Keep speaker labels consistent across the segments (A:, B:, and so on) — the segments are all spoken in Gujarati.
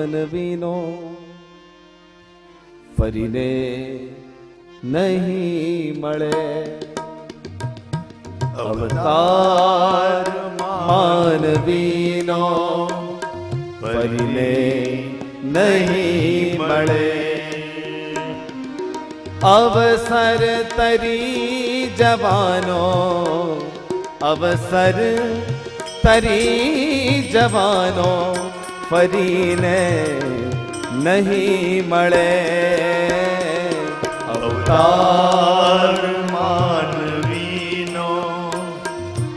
A: માનવીનો ફરીને નહીં મળે. અવતાર માનવીનો ફરીને નહીં મળે. અવસર તરી જવાનો, અવસર તરી જવાનો ફરીને નહીં મળે.
B: અવતાર માનવીનો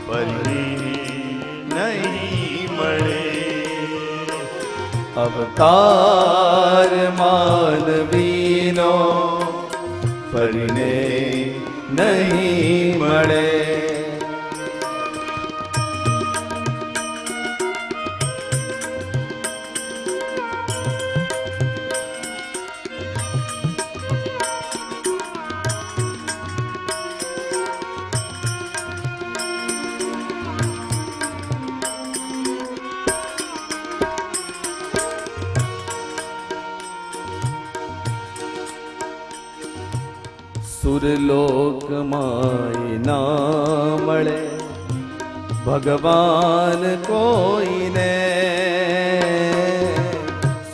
B: ફરીને નહીં મળે.
A: અવતાર માનવીનો ફરીને નહીં મળે. સુરલોકમાં ના મળે ભગવાન કોઈને.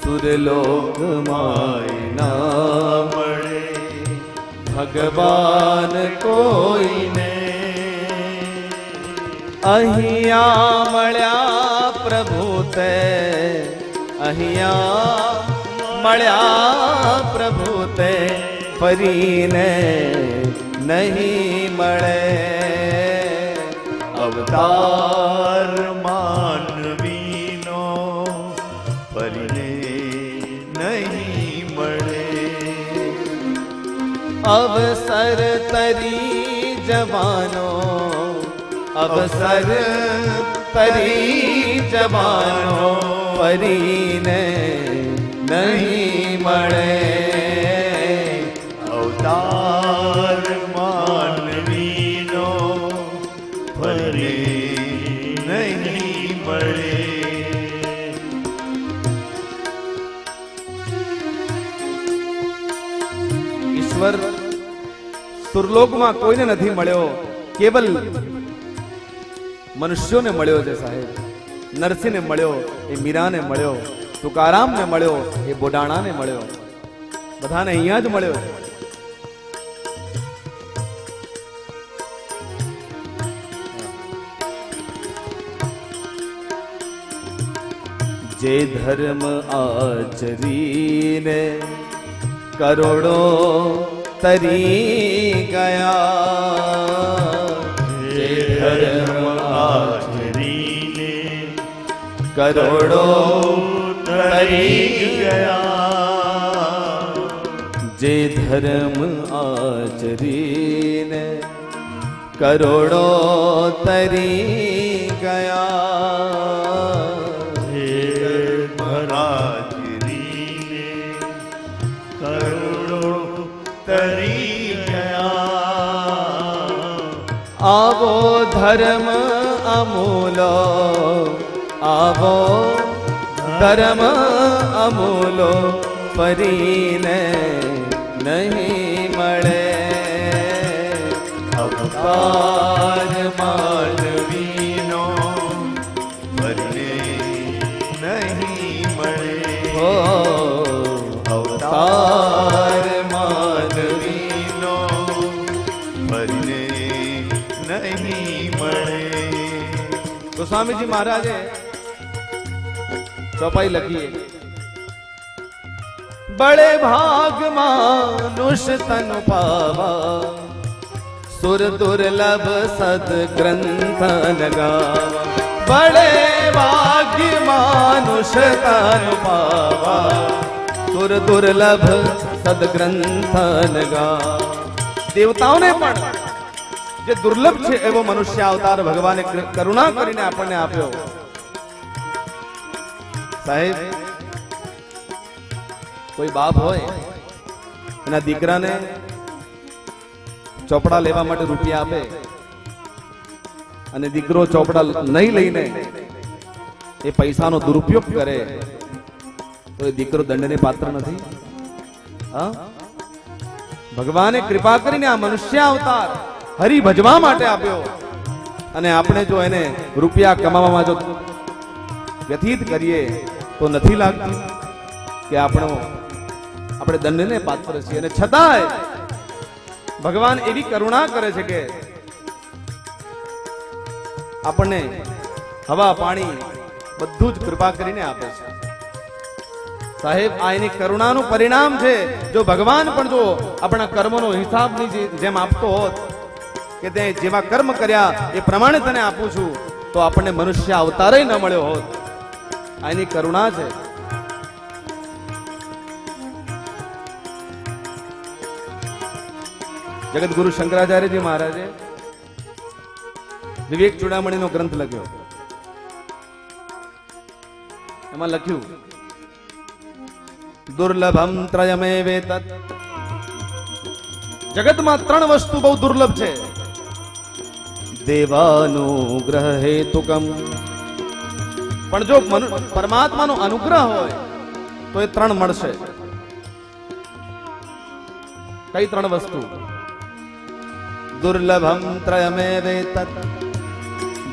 A: સુરલોકમાં ના મળે ભગવાન કોઈને. અહીંયા મળ્યા પ્રભુ તે, અહીંયા મળ્યા પ્રભુ તે ફરીને નહીં મળે.
B: અવતાર માનવીનો ફરીને નહીં મળે.
A: અવસર તરી જવાનો, અવસર તરી જવાનો ફરીને નહીં મળે.
B: અવતાર માનવીનો ફરી નહીં મળે.
A: ઈશ્વર સુરલોકમાં કોઈને નથી મળ્યો, કેવલ મનુષ્યોને મળ્યો છે સાહેબ. નરસિંહને મળ્યો, એ મીરાને મળ્યો, તુકારામને મળ્યો, એ બોડાણાને મળ્યો. બધાને અહીંયા જ મળ્યો. જે ધર્મ આચરીને કરોડો તરી ગયા.
B: જે ધર્મ આચરીને
A: કરોડો
B: તરી ગયા.
A: જે ધર્મ આચરીને કરોડો તરી ગયા.
B: આચરીને કરોડો તરી ગયા.
A: આવો ધર્મ અમૂલો, આવો ધર્મ અમૂલો ફરીને નહીં મળે.
B: અવતાર માનવીનો ફરીને નહીં મળે.
A: હો અવતાર
B: માનવીનો ફરીને નહીં મળે.
A: તો સ્વામીજી મહારાજે ચોપાઈ લખી, બड़े भाग मानुष तन पावा, सुर दुर्लभ सदग्रंथ लगावा. बड़े भाग्य मानुष तन पावा, सुर दुर्लभ सदग्रंथ लगावा. દેવતાઓને પણ જે દુર્લભ છે એવો મનુષ્ય અવતાર ભગવાને કરુણા કરીને આપણને આપ્યો. સાહેબ, કોઈ બાપ હોય એના દીકરાને ચોપડા લેવા માટે રૂપિયા આપે અને દીકરો ચોપડા નહીં લઈને એ પૈસાનો દુરુપયોગ કરે તો એ દીકરો દંડને પાત્ર નથી? હા, ભગવાને કૃપા કરીને આ મનુષ્ય અવતાર હરિ ભજવા માટે આપ્યો, અને આપણે જો એને રૂપિયા કમાવામાં જો વ્યતીત કરીએ તો નથી લાગતું કે આપણે દંડને પાત્ર છીએ. અને છતાંય ભગવાન એવી કરુણા કરે છે કે આપણને હવા પાણી બધું જ કૃપા કરીને આપે છે. સાહેબ, આ એની કરુણાનું પરિણામ છે. જો ભગવાન પણ જો આપણા કર્મનો હિસાબની જેમ આપતો હોત કે તે જેવા કર્મ કર્યા એ પ્રમાણે તને આપું છું, તો આપણને મનુષ્ય અવતારે ન મળ્યો હોત. આ એની કરુણા છે. જગતગુરુ શંકરાચાર્યજી મહારાજે વિવેક ચૂડામણીનો ગ્રંથ લખ્યો. એમાં લખ્યું, દુર્લભમ ત્રયમેવેતત. જગતમાં 3 વસ્તુ બહુ દુર્લભ છે. દેવાનુગ્રહ હેતુકમ. પણ જો પરમાત્માનો અનુગ્રહ હોય તો એ 3 મળશે. કઈ 3 વસ્તુ? દુર્લભમ ત્રયમેવેતત,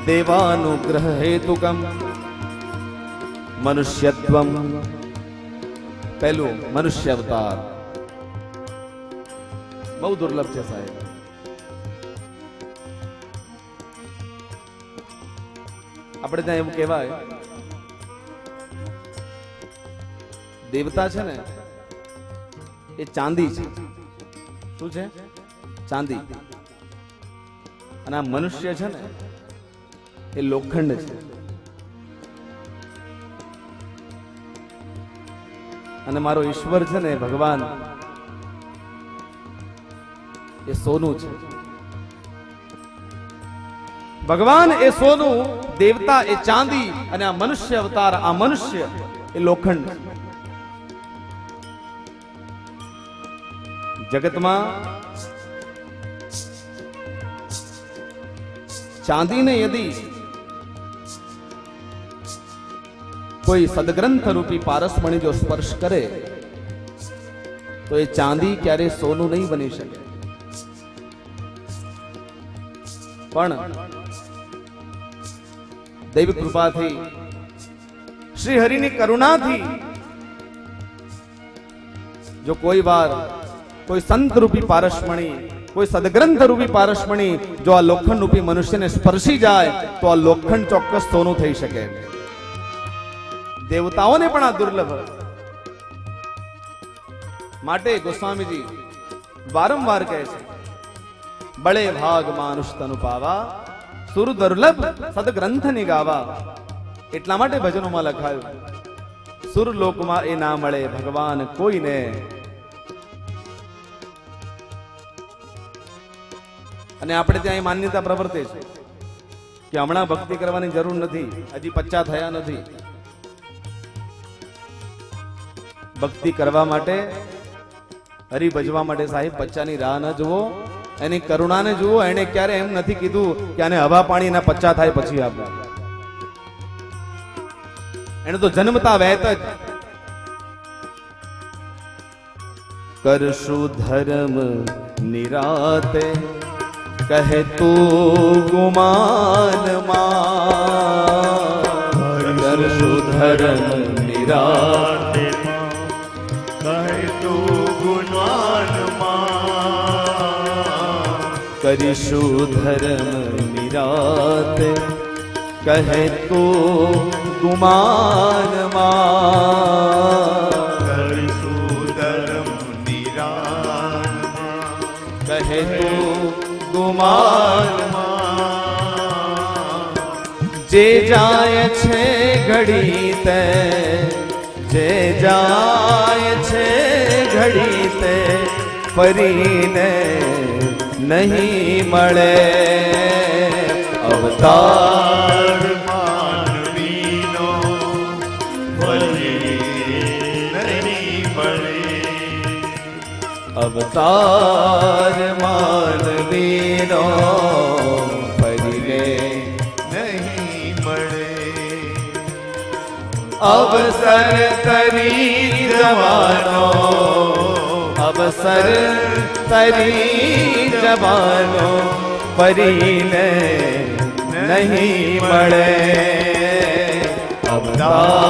A: દેવાનુગ્રહ હેતુકમ, મનુષ્યત્વમ. પહેલું મનુષ્ય અવતાર બહુ દુર્લભ છે સાહેબ. આપણે ત્યાં એવું કહેવાય, દેવતા છે ને એ ચાંદી છે. શું છે? ચાંદી. અને આ મનુષ્ય છે ને એ લોખંડ છે. અને મારો ઈશ્વર છે ને ભગવાન એ સોનું છે. ભગવાન એ સોનું, દેવતા એ ચાંદી, અને આ મનુષ્ય અવતાર, આ મનુષ્ય એ લોખંડ. જગતમાં ચાંદીને યદિ કોઈ સદગ્રંથ રૂપી પારસમણી જો સ્પર્શ કરે તો એ ચાંદી ક્યારે સોનું નહીં બની શકે. પણ દૈવી કૃપાથી, શ્રી હરિની કરુણાથી જો કોઈ વાર કોઈ સંત રૂપી પારસમણી, કોઈ સદગ્રંથ રૂપી પારસમણી જો આ લોખંડ રૂપી મનુષ્યને સ્પર્શી જાય તો આ લોખંડ ચોક્કસ સોનું થઈ શકે. દેવતાઓને પણ આ દુર્લભ. માટે ગોસ્વામીજી વારંવાર કહે છે, બળે ભાગ માનુષ તનુ પાવા, સુર દુર્લભ સદગ્રંથ નિગાવા. એટલા માટે ભજનોમાં લખાયું, સુર લોકમાં એ ના મળે ભગવાન કોઈને. અને આપણે ત્યાં એ માન્યતા પ્રવર્તે છે કે હમણાં ભક્તિ કરવાની જરૂર નથી, હજી 50 થયા નથી. ભક્તિ કરવા માટે, હરિ ભજવા માટે સાહેબ 50 ની રાહ ન જુઓ, એની કરુણાને જુઓ. એને ક્યારે એમ નથી કીધું કે આને હવા પાણી ના 50 થાય પછી આપો. એને તો જન્મતા વહેત જ કરશું ધર્મ નિરાતે, કહે તું ગુમાન માં. કરશું ધર્મ નિરાતે,
B: કહે તું ગુણવાન માં.
A: કરીશું ધર્મ નિરાતે, કહે તું ગુમાન માં.
B: કરીશું ધર્મ નિરાન
A: કહે તું ગુમાન
B: માં.
A: જે જાય છે ઘડી તે, જે જાય છે ઘડી તે ફરીને નહીં મળે. અવતાર
B: માનવીનો ફરી નહીં મળે.
A: અવતાર માનવીનો ફરીને
B: નહીં મળે.
A: અવસર તરી જવાનો અવસર તરી જવાનો પરીને નહીં મળે અવતાર